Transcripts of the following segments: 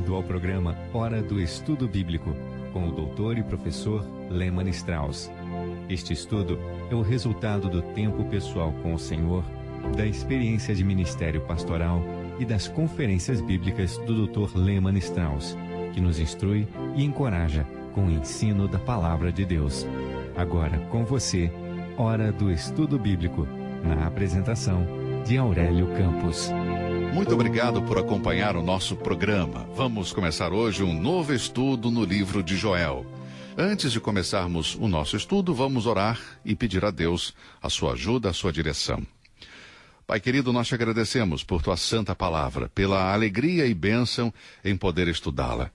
Bem-vindo ao programa Hora do Estudo Bíblico, com o doutor e professor Lehmann Strauss. Este estudo é o resultado do tempo pessoal com o Senhor, da experiência de ministério pastoral e das conferências bíblicas do Dr. Lehmann Strauss, que nos instrui e encoraja com o ensino da Palavra de Deus. Agora com você, Hora do Estudo Bíblico, na apresentação de Aurélio Campos. Muito obrigado por acompanhar o nosso programa. Vamos começar hoje um novo estudo no livro de Joel. Antes de começarmos o nosso estudo, vamos orar e pedir a Deus a sua ajuda, a sua direção. Pai querido, nós te agradecemos por tua santa palavra, pela alegria e bênção em poder estudá-la.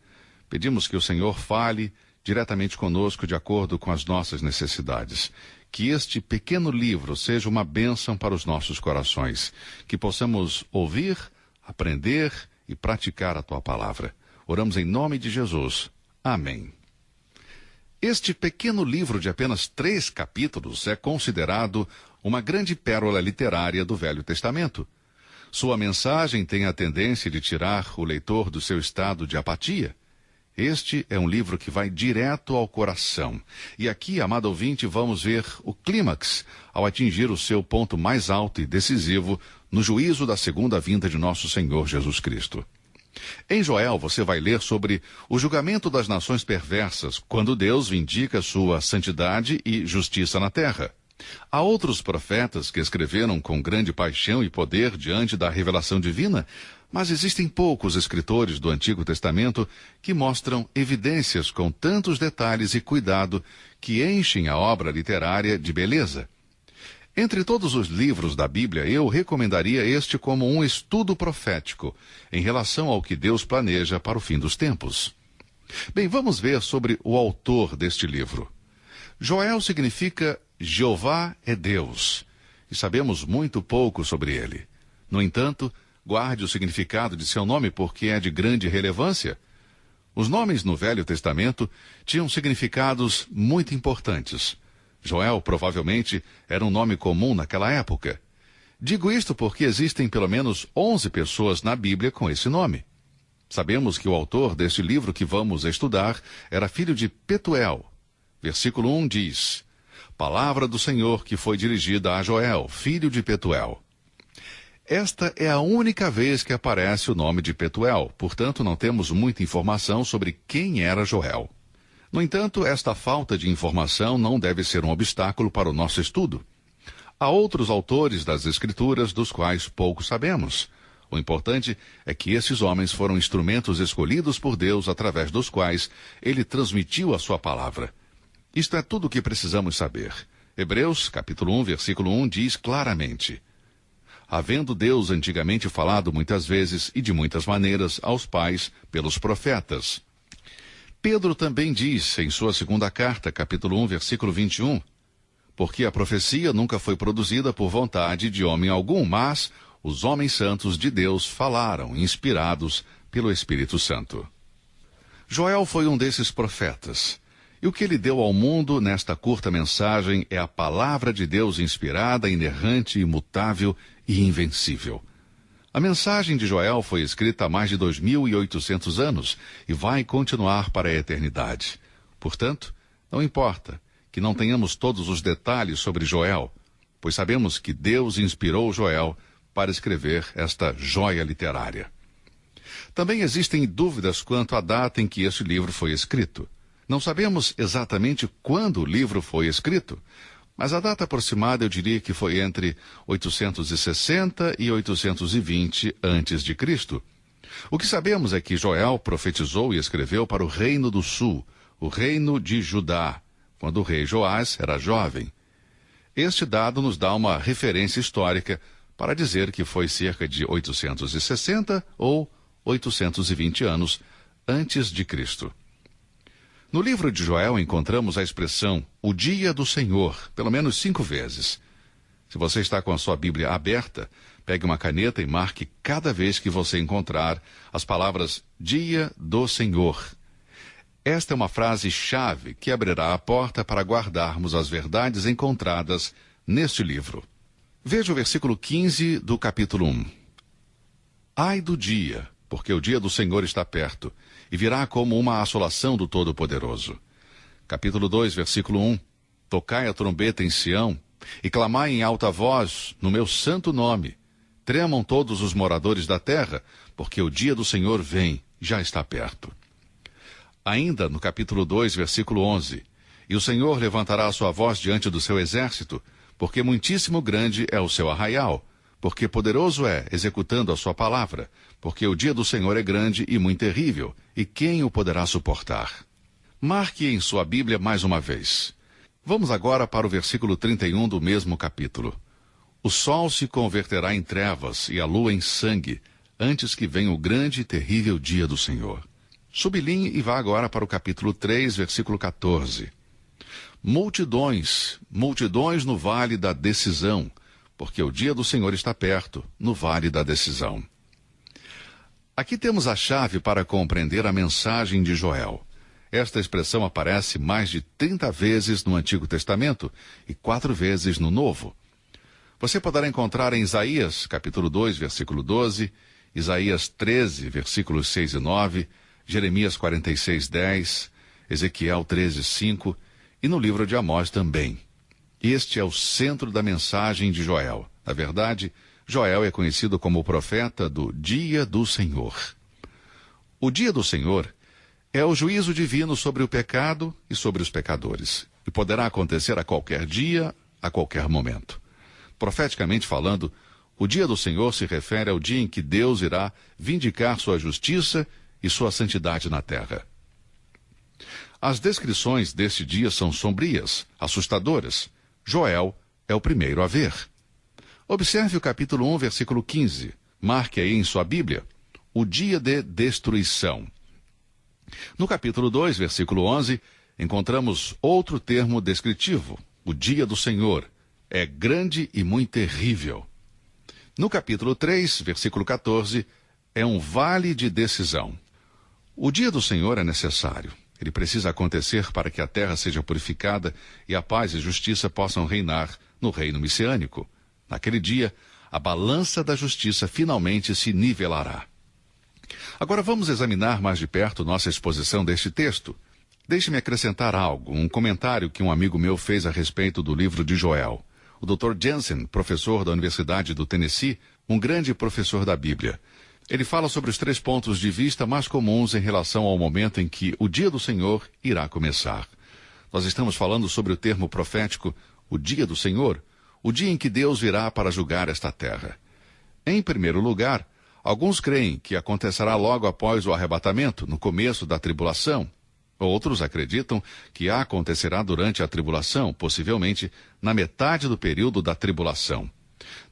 Pedimos que o Senhor fale diretamente conosco de acordo com as nossas necessidades. Que este pequeno livro seja uma bênção para os nossos corações. Que possamos ouvir, aprender e praticar a tua palavra. Oramos em nome de Jesus. Amém. Este pequeno livro de apenas 3 capítulos é considerado uma grande pérola literária do Velho Testamento. Sua mensagem tem a tendência de tirar o leitor do seu estado de apatia. Este é um livro que vai direto ao coração. E aqui, amado ouvinte, vamos ver o clímax ao atingir o seu ponto mais alto e decisivo no juízo da segunda vinda de nosso Senhor Jesus Cristo. Em Joel, você vai ler sobre o julgamento das nações perversas, quando Deus vindica sua santidade e justiça na terra. Há outros profetas que escreveram com grande paixão e poder diante da revelação divina, mas existem poucos escritores do Antigo Testamento que mostram evidências com tantos detalhes e cuidado que enchem a obra literária de beleza. Entre todos os livros da Bíblia, eu recomendaria este como um estudo profético em relação ao que Deus planeja para o fim dos tempos. Bem, vamos ver sobre o autor deste livro. Joel significa Jeová é Deus, e sabemos muito pouco sobre ele. No entanto, guarde o significado de seu nome porque é de grande relevância. Os nomes no Velho Testamento tinham significados muito importantes. Joel provavelmente era um nome comum naquela época. Digo isto porque existem pelo menos 11 pessoas na Bíblia com esse nome. Sabemos que o autor deste livro que vamos estudar era filho de Petuel. Versículo 1 diz: Palavra do Senhor que foi dirigida a Joel, filho de Petuel. Esta é a única vez que aparece o nome de Petuel, portanto não temos muita informação sobre quem era Joel. No entanto, esta falta de informação não deve ser um obstáculo para o nosso estudo. Há outros autores das Escrituras dos quais pouco sabemos. O importante é que esses homens foram instrumentos escolhidos por Deus através dos quais ele transmitiu a sua palavra. Isto é tudo o que precisamos saber. Hebreus, capítulo 1, versículo 1 diz claramente: Havendo Deus antigamente falado muitas vezes e de muitas maneiras aos pais pelos profetas. Pedro também diz em sua segunda carta, capítulo 1, versículo 21, porque a profecia nunca foi produzida por vontade de homem algum, mas os homens santos de Deus falaram, inspirados pelo Espírito Santo. Joel foi um desses profetas. E o que ele deu ao mundo nesta curta mensagem é a palavra de Deus inspirada, inerrante, imutável e invencível. A mensagem de Joel foi escrita há mais de 2.800 anos e vai continuar para a eternidade. Portanto, não importa que não tenhamos todos os detalhes sobre Joel, pois sabemos que Deus inspirou Joel para escrever esta joia literária. Também existem dúvidas quanto à data em que este livro foi escrito. Não sabemos exatamente quando o livro foi escrito, mas a data aproximada eu diria que foi entre 860 e 820 a.C. O que sabemos é que Joel profetizou e escreveu para o Reino do Sul, o Reino de Judá, quando o rei Joás era jovem. Este dado nos dá uma referência histórica para dizer que foi cerca de 860 ou 820 anos antes de Cristo. No livro de Joel encontramos a expressão o dia do Senhor, pelo menos 5 vezes. Se você está com a sua Bíblia aberta, pegue uma caneta e marque cada vez que você encontrar as palavras dia do Senhor. Esta é uma frase-chave que abrirá a porta para guardarmos as verdades encontradas neste livro. Veja o versículo 15 do capítulo 1. Ai do dia, porque o dia do Senhor está perto, e virá como uma assolação do Todo-Poderoso. Capítulo 2, versículo 1. Tocai a trombeta em Sião, e clamai em alta voz no meu santo nome. Tremam todos os moradores da terra, porque o dia do Senhor vem, já está perto. Ainda no capítulo 2, versículo 11. E o Senhor levantará a sua voz diante do seu exército, porque muitíssimo grande é o seu arraial, porque poderoso é, executando a sua palavra, porque o dia do Senhor é grande e muito terrível, e quem o poderá suportar? Marque em sua Bíblia mais uma vez. Vamos agora para o versículo 31 do mesmo capítulo. O sol se converterá em trevas e a lua em sangue, antes que venha o grande e terrível dia do Senhor. Sublinhe e vá agora para o capítulo 3, versículo 14. Multidões, multidões no vale da decisão, porque o dia do Senhor está perto, no vale da decisão. Aqui temos a chave para compreender a mensagem de Joel. Esta expressão aparece mais de 30 vezes no Antigo Testamento e 4 vezes no Novo. Você poderá encontrar em Isaías, capítulo 2, versículo 12, Isaías 13, versículos 6 e 9, Jeremias 46, 10, Ezequiel 13, 5 e no livro de Amós também. Este é o centro da mensagem de Joel. Na verdade, Joel é conhecido como o profeta do Dia do Senhor. O Dia do Senhor é o juízo divino sobre o pecado e sobre os pecadores, e poderá acontecer a qualquer dia, a qualquer momento. Profeticamente falando, o Dia do Senhor se refere ao dia em que Deus irá vindicar sua justiça e sua santidade na terra. As descrições deste dia são sombrias, assustadoras. Joel é o primeiro a ver. Observe o capítulo 1, versículo 15. Marque aí em sua Bíblia. O dia de destruição. No capítulo 2, versículo 11, encontramos outro termo descritivo. O dia do Senhor. É grande e muito terrível. No capítulo 3, versículo 14, é um vale de decisão. O dia do Senhor é necessário. Ele precisa acontecer para que a terra seja purificada e a paz e justiça possam reinar no reino messiânico. Naquele dia, a balança da justiça finalmente se nivelará. Agora vamos examinar mais de perto nossa exposição deste texto. Deixe-me acrescentar algo, um comentário que um amigo meu fez a respeito do livro de Joel. O Dr. Jensen, professor da Universidade do Tennessee, um grande professor da Bíblia. Ele fala sobre os 3 pontos de vista mais comuns em relação ao momento em que o dia do Senhor irá começar. Nós estamos falando sobre o termo profético, o dia do Senhor, o dia em que Deus virá para julgar esta terra. Em primeiro lugar, alguns creem que acontecerá logo após o arrebatamento, no começo da tribulação. Outros acreditam que acontecerá durante a tribulação, possivelmente na metade do período da tribulação.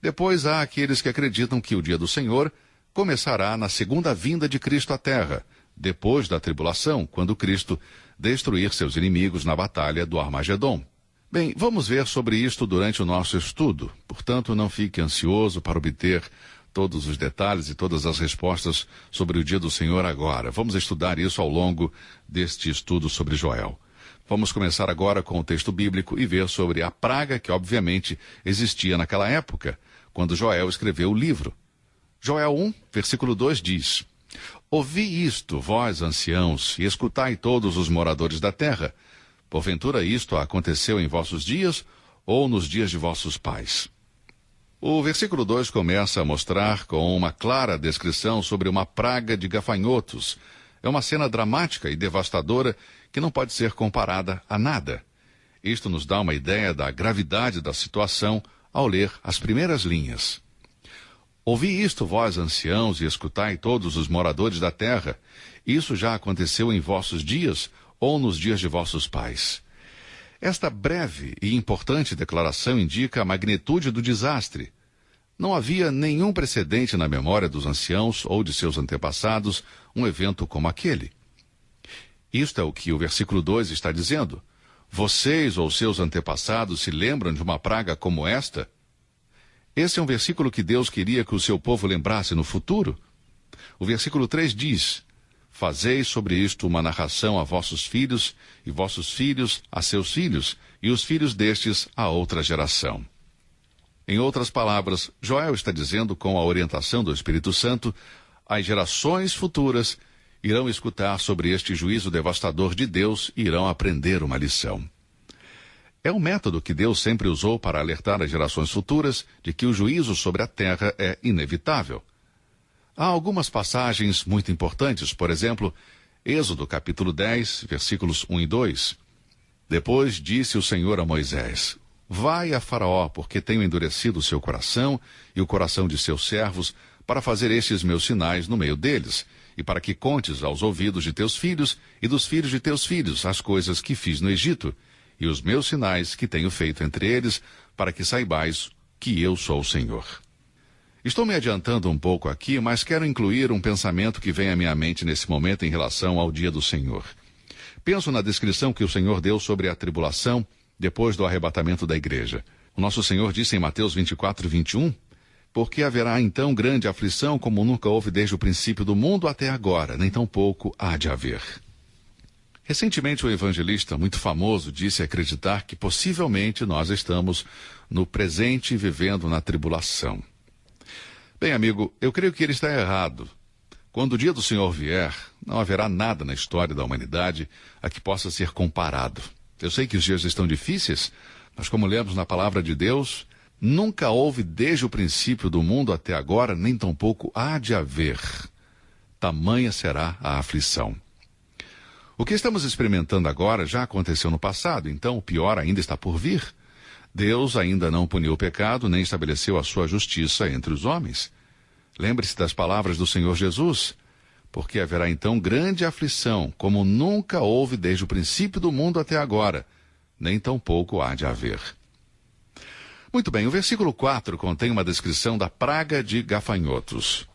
Depois há aqueles que acreditam que o dia do Senhor começará na segunda vinda de Cristo à Terra, depois da tribulação, quando Cristo destruir seus inimigos na batalha do Armagedom. Bem, vamos ver sobre isto durante o nosso estudo, portanto não fique ansioso para obter todos os detalhes e todas as respostas sobre o dia do Senhor agora. Vamos estudar isso ao longo deste estudo sobre Joel. Vamos começar agora com o texto bíblico e ver sobre a praga que obviamente existia naquela época, quando Joel escreveu o livro. Joel 1, versículo 2 diz: Ouvi isto, vós anciãos, e escutai todos os moradores da terra. Porventura isto aconteceu em vossos dias, ou nos dias de vossos pais? O versículo 2 começa a mostrar com uma clara descrição sobre uma praga de gafanhotos. É uma cena dramática e devastadora que não pode ser comparada a nada. Isto nos dá uma ideia da gravidade da situação ao ler as primeiras linhas. Ouvi isto, vós anciãos, e escutai todos os moradores da terra. Isso já aconteceu em vossos dias, ou nos dias de vossos pais? Esta breve e importante declaração indica a magnitude do desastre. Não havia nenhum precedente na memória dos anciãos ou de seus antepassados um evento como aquele. Isto é o que o versículo 2 está dizendo. Vocês ou seus antepassados se lembram de uma praga como esta? Esse é um versículo que Deus queria que o seu povo lembrasse no futuro. O versículo 3 diz: Fazei sobre isto uma narração a vossos filhos, e vossos filhos a seus filhos, e os filhos destes a outra geração. Em outras palavras, Joel está dizendo, com a orientação do Espírito Santo, as gerações futuras irão escutar sobre este juízo devastador de Deus e irão aprender uma lição. É um método que Deus sempre usou para alertar as gerações futuras de que o juízo sobre a terra é inevitável. Há algumas passagens muito importantes, por exemplo, Êxodo capítulo 10, versículos 1 e 2. Depois disse o Senhor a Moisés: vai a Faraó, porque tenho endurecido o seu coração e o coração de seus servos, para fazer estes meus sinais no meio deles, e para que contes aos ouvidos de teus filhos e dos filhos de teus filhos as coisas que fiz no Egito, e os meus sinais que tenho feito entre eles, para que saibais que eu sou o Senhor. Estou me adiantando um pouco aqui, mas quero incluir um pensamento que vem à minha mente nesse momento em relação ao dia do Senhor. Penso na descrição que o Senhor deu sobre a tribulação depois do arrebatamento da igreja. O nosso Senhor disse em Mateus 24, 21, porque haverá então grande aflição como nunca houve desde o princípio do mundo até agora, nem tampouco há de haver. Recentemente, um evangelista muito famoso disse acreditar que possivelmente nós estamos no presente vivendo na tribulação. Bem, amigo, eu creio que ele está errado. Quando o dia do Senhor vier, não haverá nada na história da humanidade a que possa ser comparado. Eu sei que os dias estão difíceis, mas como lemos na palavra de Deus, nunca houve desde o princípio do mundo até agora, nem tampouco há de haver. Tamanha será a aflição. O que estamos experimentando agora já aconteceu no passado, então o pior ainda está por vir. Deus ainda não puniu o pecado, nem estabeleceu a sua justiça entre os homens. Lembre-se das palavras do Senhor Jesus, porque haverá então grande aflição, como nunca houve desde o princípio do mundo até agora, nem tampouco há de haver. Muito bem, o versículo 4 contém uma descrição da praga de gafanhotos.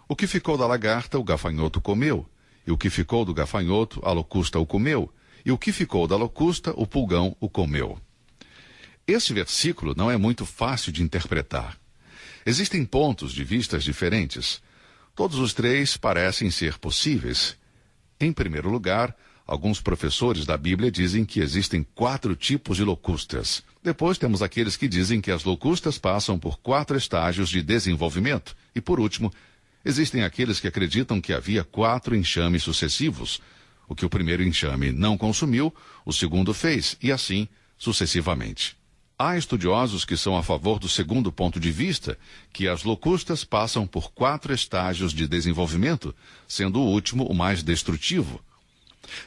O que ficou da lagarta, o gafanhoto comeu. E o que ficou do gafanhoto, a locusta o comeu. E o que ficou da locusta, o pulgão o comeu. Esse versículo não é muito fácil de interpretar. Existem pontos de vistas diferentes. Todos os três parecem ser possíveis. Em primeiro lugar, alguns professores da Bíblia dizem que existem 4 tipos de locustas. Depois temos aqueles que dizem que as locustas passam por 4 estágios de desenvolvimento. E por último, existem aqueles que acreditam que havia 4 enxames sucessivos. O que o primeiro enxame não consumiu, o segundo fez, e assim sucessivamente. Há estudiosos que são a favor do segundo ponto de vista, que as locustas passam por 4 estágios de desenvolvimento, sendo o último o mais destrutivo.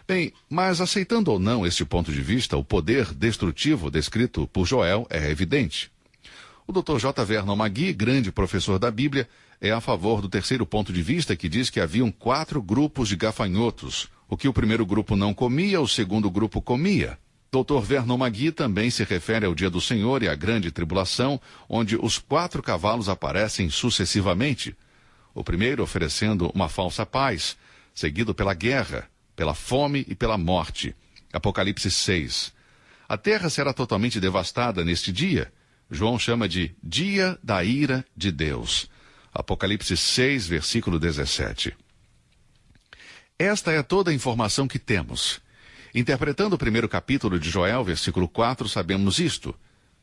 Bem, mas aceitando ou não este ponto de vista, o poder destrutivo descrito por Joel é evidente. O Dr. J. Vernon McGee, grande professor da Bíblia, é a favor do terceiro ponto de vista, que diz que haviam 4 grupos de gafanhotos. O que o primeiro grupo não comia, o segundo grupo comia. Dr. Vernon McGee também se refere ao dia do Senhor e à grande tribulação, onde os 4 cavalos aparecem sucessivamente. O primeiro oferecendo uma falsa paz, seguido pela guerra, pela fome e pela morte. Apocalipse 6. A terra será totalmente devastada neste dia. João chama de dia da ira de Deus. Apocalipse 6, versículo 17. Esta é toda a informação que temos. Interpretando o primeiro capítulo de Joel, versículo 4, sabemos isto.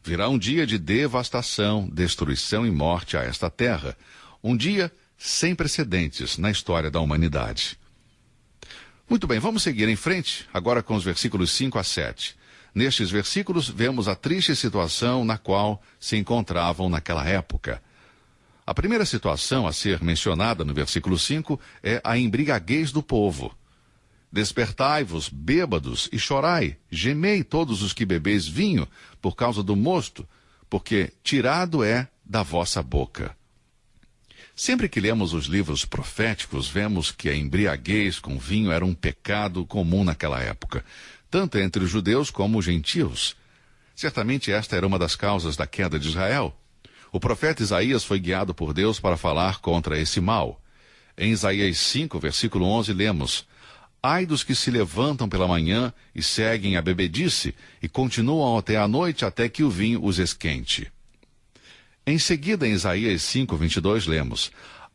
Virá um dia de devastação, destruição e morte a esta terra. Um dia sem precedentes na história da humanidade. Muito bem, vamos seguir em frente, agora com os versículos 5 a 7. Nestes versículos, vemos a triste situação na qual se encontravam naquela época. A primeira situação a ser mencionada no versículo 5 é a embriaguez do povo. Despertai-vos, bêbados, e chorai, gemei todos os que bebeis vinho, por causa do mosto, porque tirado é da vossa boca. Sempre que lemos os livros proféticos, vemos que a embriaguez com vinho era um pecado comum naquela época, tanto entre os judeus como os gentios. Certamente esta era uma das causas da queda de Israel. O profeta Isaías foi guiado por Deus para falar contra esse mal. Em Isaías 5, versículo 11, lemos: ai dos que se levantam pela manhã e seguem a bebedice, e continuam até a noite até que o vinho os esquente. Em seguida, em Isaías 5, 22, lemos: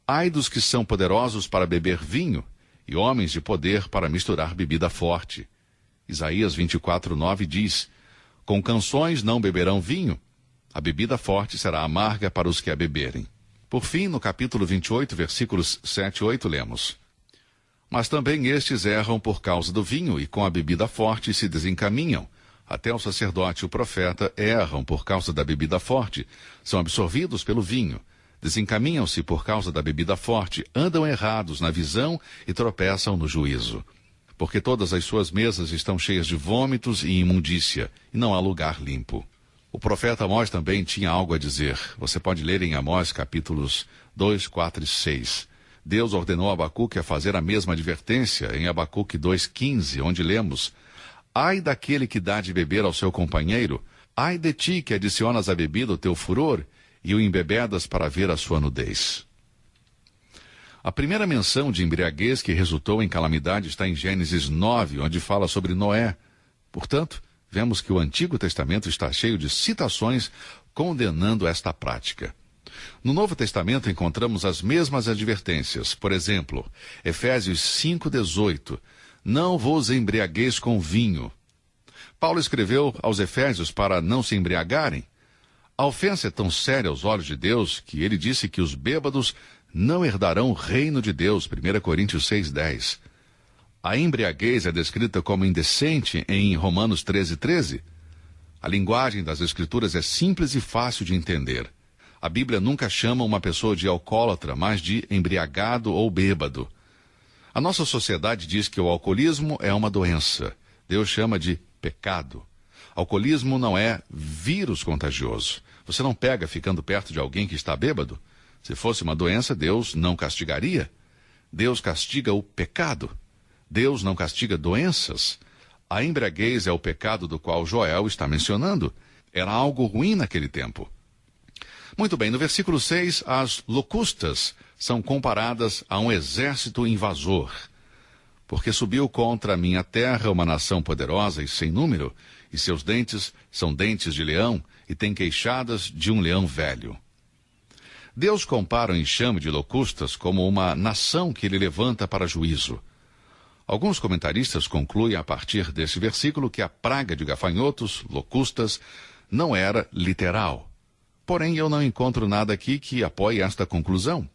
ai dos que são poderosos para beber vinho, e homens de poder para misturar bebida forte. Isaías 24, 9 diz: com canções não beberão vinho, a bebida forte será amarga para os que a beberem. Por fim, no capítulo 28, versículos 7 e 8, lemos: Mas também estes erram por causa do vinho, e com a bebida forte se desencaminham. Até o sacerdote e o profeta erram por causa da bebida forte, são absorvidos pelo vinho. Desencaminham-se por causa da bebida forte, andam errados na visão e tropeçam no juízo. Porque todas as suas mesas estão cheias de vômitos e imundícia, e não há lugar limpo. O profeta Amós também tinha algo a dizer. Você pode ler em Amós capítulos 2, 4 e 6. Deus ordenou a Abacuque a fazer a mesma advertência em Abacuque 2,15, onde lemos: Ai daquele que dá de beber ao seu companheiro, ai de ti que adicionas à bebida o teu furor e o embebedas para ver a sua nudez. A primeira menção de embriaguez que resultou em calamidade está em Gênesis 9, onde fala sobre Noé. Portanto, vemos que o Antigo Testamento está cheio de citações condenando esta prática. No Novo Testamento encontramos as mesmas advertências. Por exemplo, Efésios 5,18. Não vos embriagueis com vinho. Paulo escreveu aos Efésios para não se embriagarem. A ofensa é tão séria aos olhos de Deus que ele disse que os bêbados não herdarão o reino de Deus. 1 Coríntios 6,10. A embriaguez é descrita como indecente em Romanos 13,13. A linguagem das Escrituras é simples e fácil de entender. A Bíblia nunca chama uma pessoa de alcoólatra, mas de embriagado ou bêbado. A nossa sociedade diz que o alcoolismo é uma doença. Deus chama de pecado. Alcoolismo não é vírus contagioso. Você não pega ficando perto de alguém que está bêbado. Se fosse uma doença, Deus não castigaria. Deus castiga o pecado. Deus não castiga doenças. A embriaguez é o pecado do qual Joel está mencionando. Era algo ruim naquele tempo. Muito bem, no versículo 6, as locustas são comparadas a um exército invasor. Porque subiu contra a minha terra uma nação poderosa e sem número, e seus dentes são dentes de leão, e tem queixadas de um leão velho. Deus compara o enxame de locustas como uma nação que ele levanta para juízo. Alguns comentaristas concluem a partir desse versículo que a praga de gafanhotos, locustas, não era literal. Porém, eu não encontro nada aqui que apoie esta conclusão.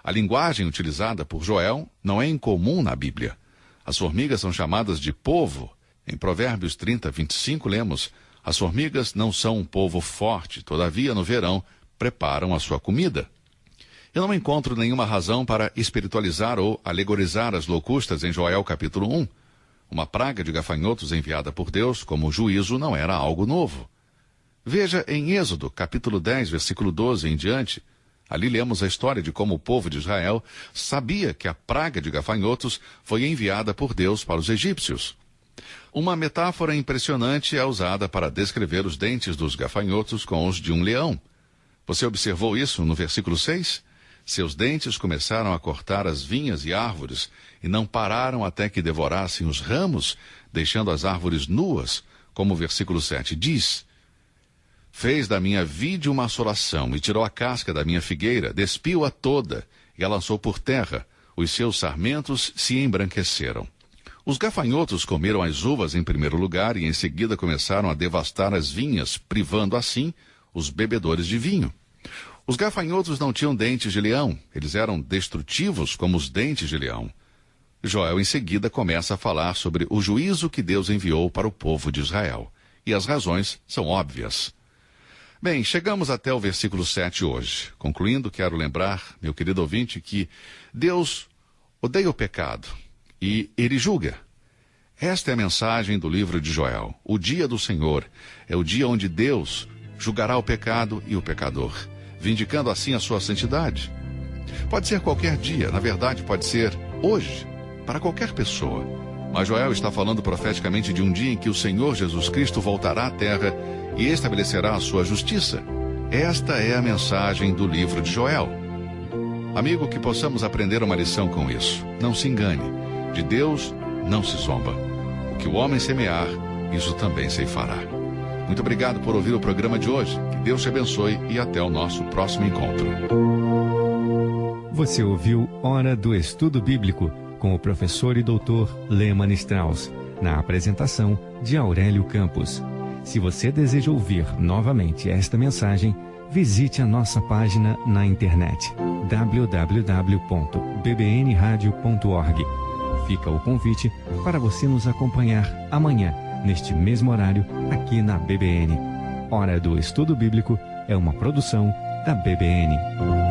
A linguagem utilizada por Joel não é incomum na Bíblia. As formigas são chamadas de povo. Em Provérbios 30, 25, lemos: As formigas não são um povo forte, todavia, no verão, preparam a sua comida. Eu não encontro nenhuma razão para espiritualizar ou alegorizar as locustas em Joel capítulo 1. Uma praga de gafanhotos enviada por Deus como juízo não era algo novo. Veja em Êxodo capítulo 10, versículo 12 em diante. Ali lemos a história de como o povo de Israel sabia que a praga de gafanhotos foi enviada por Deus para os egípcios. Uma metáfora impressionante é usada para descrever os dentes dos gafanhotos com os de um leão. Você observou isso no versículo 6? Seus dentes começaram a cortar as vinhas e árvores, e não pararam até que devorassem os ramos, deixando as árvores nuas, como o versículo 7 diz. Fez da minha vide uma assolação, e tirou a casca da minha figueira, despiu-a toda, e a lançou por terra. Os seus sarmentos se embranqueceram. Os gafanhotos comeram as uvas em primeiro lugar, e em seguida começaram a devastar as vinhas, privando assim os bebedores de vinho. Os gafanhotos não tinham dentes de leão, eles eram destrutivos como os dentes de leão. Joel em seguida começa a falar sobre o juízo que Deus enviou para o povo de Israel. E as razões são óbvias. Bem, chegamos até o versículo 7 hoje. Concluindo, quero lembrar, meu querido ouvinte, que Deus odeia o pecado e ele julga. Esta é a mensagem do livro de Joel. O dia do Senhor é o dia onde Deus julgará o pecado e o pecador, vindicando assim a sua santidade. Pode ser qualquer dia, na verdade pode ser hoje, para qualquer pessoa. Mas Joel está falando profeticamente de um dia em que o Senhor Jesus Cristo voltará à terra e estabelecerá a sua justiça. Esta é a mensagem do livro de Joel. Amigo, que possamos aprender uma lição com isso. Não se engane, de Deus não se zomba. O que o homem semear, isso também ceifará. Muito obrigado por ouvir o programa de hoje. Que Deus te abençoe e até o nosso próximo encontro. Você ouviu Hora do Estudo Bíblico com o professor e doutor Lehmann Strauss, na apresentação de Aurélio Campos. Se você deseja ouvir novamente esta mensagem, visite a nossa página na internet www.bbnradio.org. Fica o convite para você nos acompanhar amanhã, neste mesmo horário, aqui na BBN. Hora do Estudo Bíblico é uma produção da BBN.